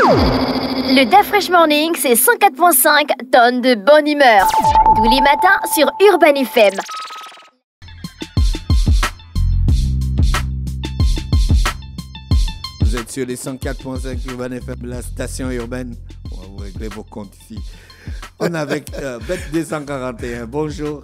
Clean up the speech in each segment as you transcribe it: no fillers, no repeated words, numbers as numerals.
Le DAF Fresh Morning, c'est 104.5 tonnes de bonne humeur. Tous les matins sur Urban FM. Vous êtes sur les 104.5 Urban FM, la station urbaine. On va vous régler vos comptes ici. On est avec Bête 241. Bonjour.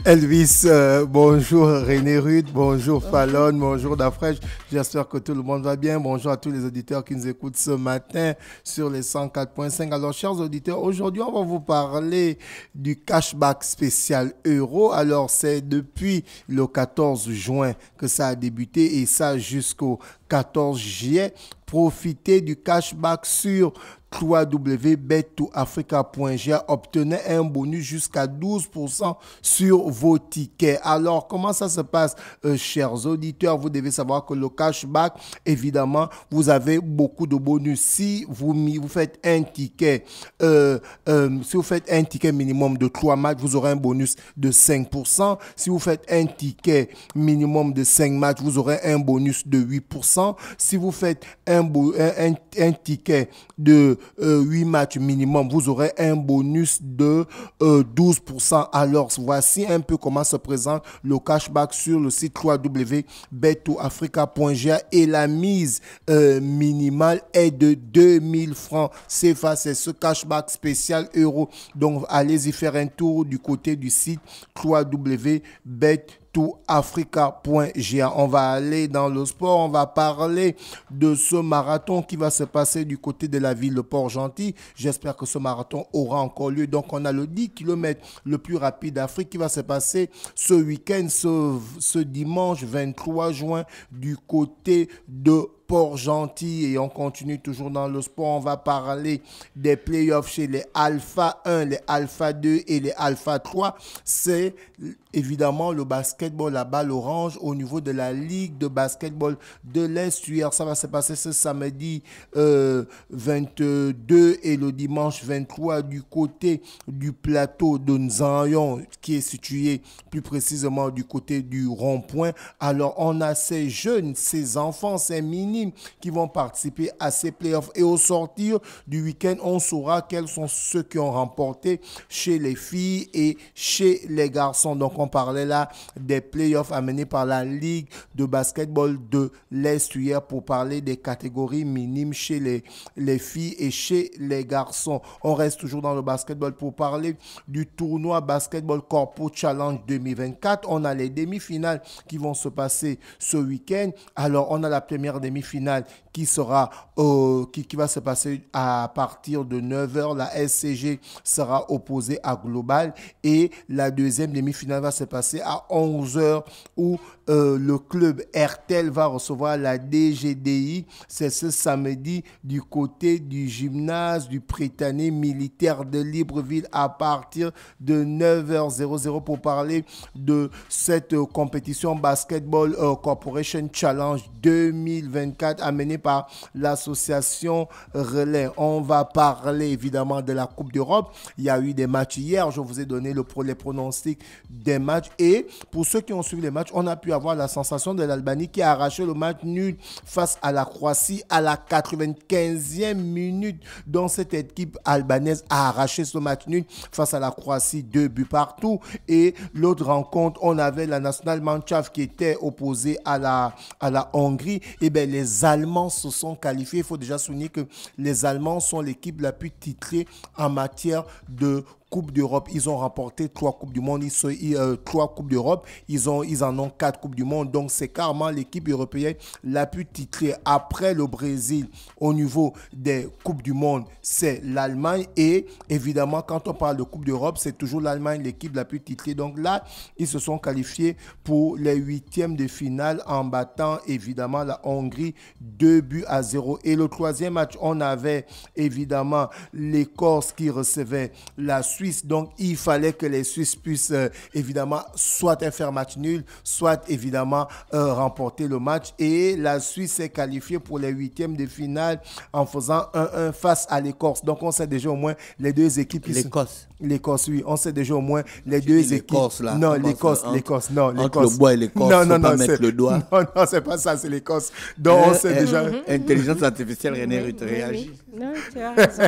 Elvis, bonjour René Rude, bonjour Fallon, bonjour Dafresh. J'espère que tout le monde va bien. Bonjour à tous les auditeurs qui nous écoutent ce matin sur les 104.5. Alors, chers auditeurs, aujourd'hui, on va vous parler du cashback spécial euro. Alors, c'est depuis le 14 juin que ça a débuté et ça jusqu'au 14 juillet. Profitez du cashback sur www.bet2africa.ga. Obtenez un bonus jusqu'à 12% sur vos tickets. Alors, comment ça se passe, chers auditeurs? Vous devez savoir que le cashback, évidemment, vous avez beaucoup de bonus. Si vous faites un ticket, si vous faites un ticket minimum de 3 matchs, vous aurez un bonus de 5%. Si vous faites un ticket minimum de 5 matchs, vous aurez un bonus de 8%. Si vous faites un ticket de 8 matchs minimum, vous aurez un bonus de 12%. Alors, voici un peu comment se présente le cashback sur le site www.bet2africa.ga et la mise minimale est de 2000 francs CFA. C'est ce cashback spécial euro. Donc, allez-y faire un tour du côté du site www.bet2africa.ga. On va aller dans le sport, on va parler de ce marathon qui va se passer du côté de la ville de Port-Gentil. J'espère que ce marathon aura encore lieu. Donc, on a le 10 km le plus rapide d'Afrique qui va se passer ce week-end, ce dimanche 23 juin du côté de Port-Gentil. Et on continue toujours dans le sport. On va parler des playoffs chez les Alpha 1, les Alpha 2 et les Alpha 3. C'est évidemment le basketball, la balle orange au niveau de la Ligue de basketball de l'Est. Hier, ça va se passer ce samedi 22 et le dimanche 23 du côté du plateau de Nzayon qui est situé plus précisément du côté du rond-point. Alors, on a ces jeunes, ces enfants, ces minimes qui vont participer à ces playoffs. Et au sortir du week-end, on saura quels sont ceux qui ont remporté chez les filles et chez les garçons. Donc, on parlait là des playoffs amenés par la Ligue de basketball de l'Est hier pour parler des catégories minimes chez les filles et chez les garçons. On reste toujours dans le basketball pour parler du tournoi Basketball Corpo Challenge 2024. On a les demi-finales qui vont se passer ce week-end. Alors, on a la première demi-finale qui sera qui va se passer à partir de 9h. La SCG sera opposée à Global et la deuxième demi-finale va se passer à 11h où le club RTL va recevoir la DGDI. C'est ce samedi du côté du gymnase du Prétané militaire de Libreville à partir de 9h00 pour parler de cette compétition Basketball Corporation Challenge 2024 amenée par l'association Relais. On va parler évidemment de la Coupe d'Europe. Il y a eu des matchs hier. Je vous ai donné les pronostics des matchs. Et pour ceux qui ont suivi les matchs, on a pu avoir la sensation de l'Albanie qui a arraché le match nul face à la Croatie à la 95e minute. Donc cette équipe albanaise a arraché ce match nul face à la Croatie, 2 buts partout. Et l'autre rencontre, on avait la National Mannschaft qui était opposée à la Hongrie. Et bien les Allemands se sont qualifiés. Il faut déjà souligner que les Allemands sont l'équipe la plus titrée en matière de Coupe d'Europe. Ils ont remporté 3 Coupes du Monde, 3 Coupes d'Europe. Ils en ont 4 Coupes du Monde. Donc, c'est carrément l'équipe européenne la plus titrée. Après le Brésil, au niveau des Coupes du Monde, c'est l'Allemagne. Et évidemment, quand on parle de Coupe d'Europe, c'est toujours l'Allemagne, l'équipe la plus titrée. Donc là, ils se sont qualifiés pour les 8e de finale en battant évidemment la Hongrie 2-0. Et le troisième match, on avait évidemment l'Écosse qui recevait la Suisse. Donc, il fallait que les Suisses puissent évidemment soit faire match nul, soit évidemment remporter le match. Et la Suisse s'est qualifiée pour les huitièmes de finale en faisant 1-1 face à l'Écosse. Donc, on sait déjà au moins les deux équipes qui L'Écosse. L'Écosse, oui. On sait déjà au moins les deux équipes. L'Écosse, là. Non, l'Écosse. Non, l'Écosse. Entre le bois et l'Écosse, non, faut non, pas non, mettre le doigt. Non, c'est pas ça, c'est l'Écosse. Donc, on sait déjà. Intelligence artificielle, René Ruth réagit. Non, tu as raison.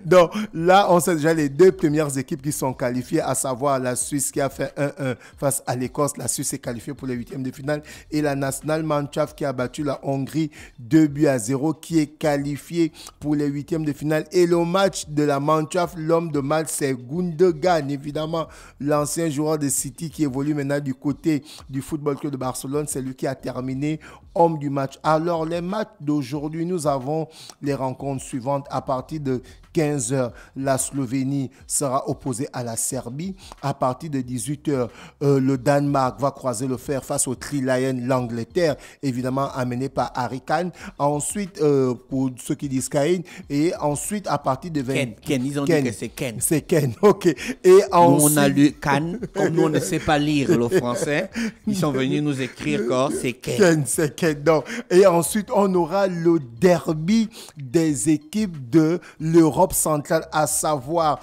Donc, là, on sait déjà les deux premières équipes qui sont qualifiées, à savoir la Suisse qui a fait 1-1 face à l'Écosse. La Suisse est qualifiée pour les huitièmes de finale. Et la Nationalmannschaft qui a battu la Hongrie 2-0, qui est qualifiée pour les huitièmes de finale. Et le match de la Mannschaft, l'homme de match, c'est Gundogan, évidemment, l'ancien joueur de City qui évolue maintenant du côté du Football Club de Barcelone. C'est lui qui a terminé homme du match. Alors, les matchs d'aujourd'hui, nous avons les rencontres suivantes. À partir de 15h, la Slovénie sera opposée à la Serbie. À partir de 18h, le Danemark va croiser le fer face au Tri-Lion, l'Angleterre, évidemment amené par Harry Kane. Ensuite, pour ceux qui disent Kane, et ensuite, à partir de 20... Ken, ils ont dit que c'est Ken. C'est Ken, ok. Et ensuite... Nous, on a lu Kane, comme nous, on ne sait pas lire le français. Ils sont venus nous écrire que c'est Ken. Ken, c'est Ken, non. Et ensuite, on aura le derby des équipes de l'Europe centrale, à savoir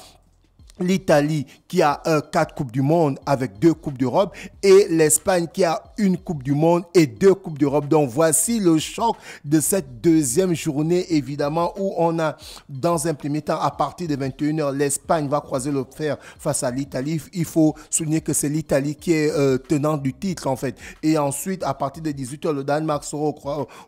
l'Italie qui a 4 Coupes du Monde avec 2 Coupes d'Europe et l'Espagne qui a 1 Coupe du Monde et 2 Coupes d'Europe. Donc voici le choc de cette deuxième journée, évidemment, où on a dans un premier temps, à partir de 21h, l'Espagne va croiser le fer face à l'Italie. Il faut souligner que c'est l'Italie qui est tenante du titre en fait. Et ensuite, à partir de 18h, le Danemark sera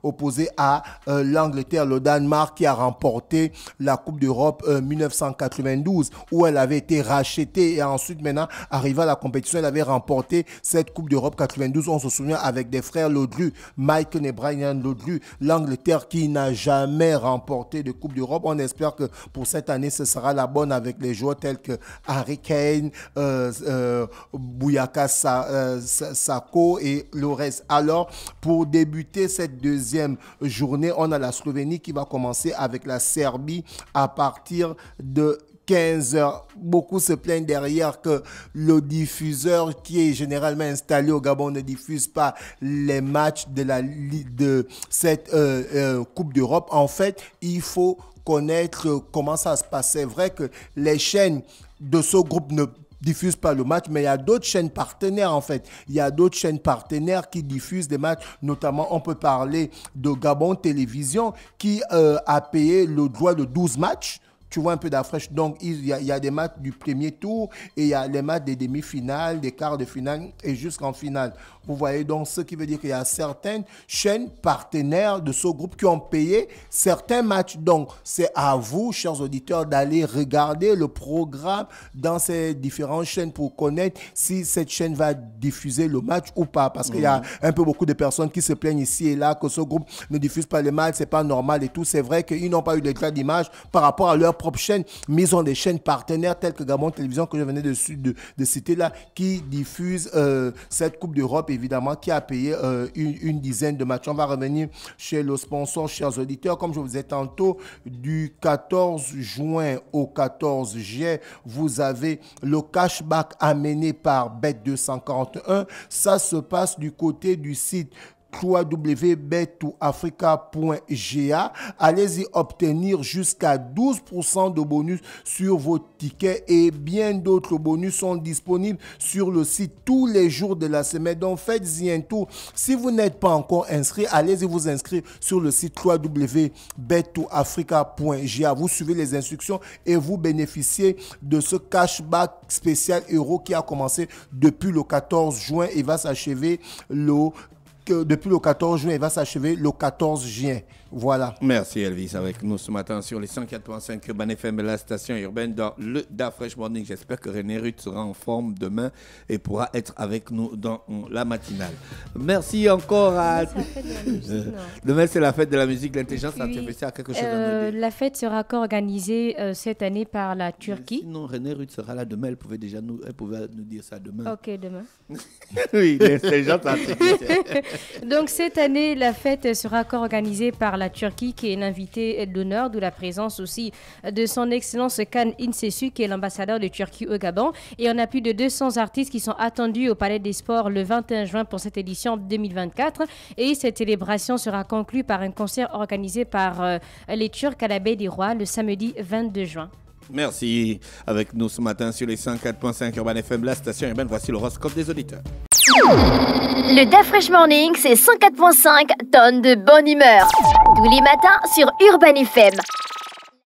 opposé à l'Angleterre. Le Danemark qui a remporté la Coupe d'Europe 1992 où elle avait été rachetée et ensuite maintenant arrivé à la compétition, elle avait remporté cette Coupe d'Europe 92. On se souvient avec des frères Lodru, Michael et Brian Lodru, l'Angleterre qui n'a jamais remporté de Coupe d'Europe. On espère que pour cette année, ce sera la bonne avec les joueurs tels que Harry Kane, Bouyaka Sako et le reste. Alors, pour débuter cette deuxième journée, on a la Slovénie qui va commencer avec la Serbie à partir de 15h. Beaucoup se plaignent derrière que le diffuseur qui est généralement installé au Gabon ne diffuse pas les matchs de cette Coupe d'Europe. En fait, il faut connaître comment ça se passe. C'est vrai que les chaînes de ce groupe ne diffusent pas le match, mais il y a d'autres chaînes partenaires en fait. Il y a d'autres chaînes partenaires qui diffusent des matchs, notamment on peut parler de Gabon Télévision qui a payé le droit de 12 matchs. Tu vois un peu d'afresh. Donc, il y a des matchs du premier tour et il y a les matchs des demi-finales, des quarts de finale et jusqu'en finale. Vous voyez donc ce qui veut dire qu'il y a certaines chaînes partenaires de ce groupe qui ont payé certains matchs. Donc, c'est à vous, chers auditeurs, d'aller regarder le programme dans ces différentes chaînes pour connaître si cette chaîne va diffuser le match ou pas. Parce qu'il y a un peu beaucoup de personnes qui se plaignent ici et là que ce groupe ne diffuse pas les matchs, c'est pas normal et tout. C'est vrai qu'ils n'ont pas eu de droit d'image par rapport à leur propre chaîne, mais ils ont des chaînes partenaires telles que Gabon Télévision que je venais de citer là, qui diffusent cette Coupe d'Europe, évidemment, qui a payé une dizaine de matchs. On va revenir chez le sponsor, chers auditeurs. Comme je vous ai tantôt, du 14 juin au 14 juillet, vous avez le cashback amené par Bet241. Ça se passe du côté du site www.bet2africa.ga. Allez-y obtenir jusqu'à 12% de bonus sur vos tickets et bien d'autres bonus sont disponibles sur le site tous les jours de la semaine. Donc faites-y un tour. Si vous n'êtes pas encore inscrit, allez-y vous inscrire sur le site www.bet2africa.ga. Vous suivez les instructions et vous bénéficiez de ce cashback spécial euro qui a commencé depuis le 14 juin et va s'achever depuis le 14 juin, il va s'achever le 14 juin. Voilà. Merci Elvis avec nous ce matin sur les 104.5 Urban FM, la station urbaine dans le Da Fresh Morning. J'espère que René Ruth sera en forme demain et pourra être avec nous dans la matinale. Merci encore à... Demain c'est la fête de la musique, l'intelligence artificielle a quelque chose à nous dire. La fête sera organisée cette année par la Turquie. Sinon René Ruth sera là demain, elle pouvait nous dire ça demain. Ok, demain. Oui, l'intelligence artificielle. Donc cette année, la fête sera co-organisée par la Turquie, qui est l'invité d'honneur, d'où la présence aussi de son Excellence Kan İncesu, qui est l'ambassadeur de Turquie au Gabon. Et on a plus de 200 artistes qui sont attendus au Palais des Sports le 21 juin pour cette édition 2024. Et cette célébration sera conclue par un concert organisé par les Turcs à la Baie des Rois le samedi 22 juin. Merci. Avec nous ce matin sur les 104.5 Urban FM, la station urbaine. Voici l'horoscope des auditeurs. Le DaFresh Morning, c'est 104.5 tonnes de bonne humeur. Tous les matins sur Urban FM.